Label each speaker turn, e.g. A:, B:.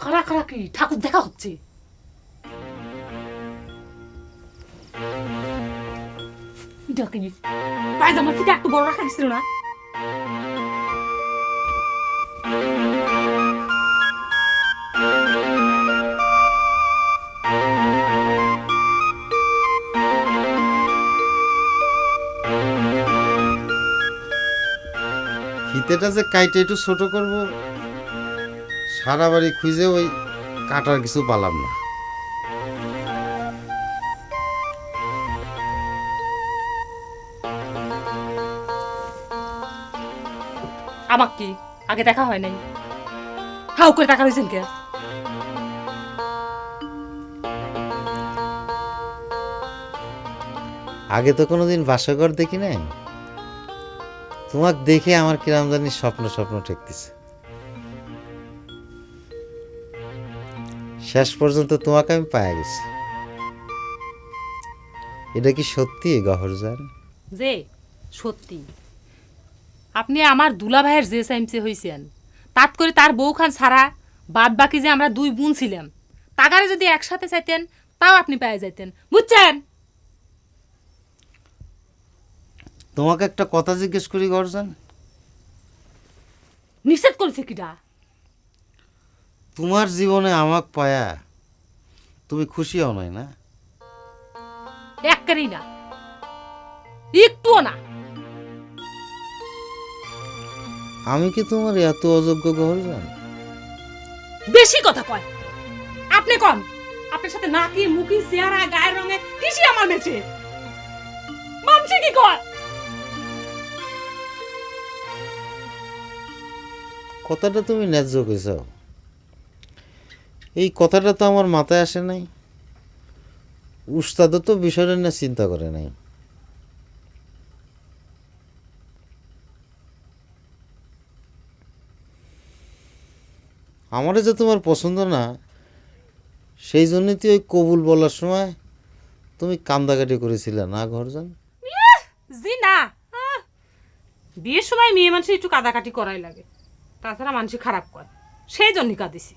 A: খাড়া খাড়া কি ঠাকুর দেখা হচ্ছে? পায়জামা থেকে একটু বড় রাখা গেছিল না?
B: ফিতেটা যে কাইটে একটু ছোট করব, সারা বাড়ি খুঁজে ওই কাটার কিছু পালাম না।
A: আমাক কি আগে দেখা হয় নাই? হাউ করে টাকা রয়েছেন কে?
B: আগে তো কোনোদিন বাসঘর দেখি নাই, তোমাক দেখে আমার কিরাম জানি স্বপ্ন স্বপ্ন ঠেকতেছে। শেষ পর্যন্ত তোমাকে আমি পায়া গেছি। এটা কি সত্যি গহরজান?
A: যে সত্যি আপনি আমার দুলা ভাইয়ের যে সাইমসে হইছেন, তাত করে তার বউখান ছাড়া বাদ বাকি যে আমরা দুই বোন ছিলাম, তাগারে যদি একসাথে চাইতেন তাও আপনি পেয়ে যাইতেন, বুঝছেন?
B: তোমাকে একটা কথা জিজ্ঞেস করি গহরজান।
A: নিষেধ করেছে কিটা?
B: তোমার জীবনে আমাক পায়া তুমি খুশি হও নাই না?
A: একবারেই না, একটুও না।
B: আমি কি তোমার এত অযোগ্য গহরজান?
A: বেশি কথা কয় আপনি কন। আপনার সাথে নাকি মুখি চেহারা গায়ের রঙে কিসি আমার মেচে মানছে কি কয়?
B: কথাটা তুমি ন্যায্য কইছ, এই কথাটা তো আমার মাথায় আসে নাই। উস্তাদও তো বিষয়টা নিয়ে চিন্তা করে নাই। আমারে যে তোমার পছন্দ না, সেই জন্যই তো ওই কবুল বলার সময় তুমি কান্দাকাটি করেছিলে না ঘরজান?
A: জি না, বিয়ের সময় মেয়ে মানুষ একটু কাদাকাটি করাই লাগে, তাছাড়া মানুষ খারাপ কয়, সেই জন্যই কাঁদিছি।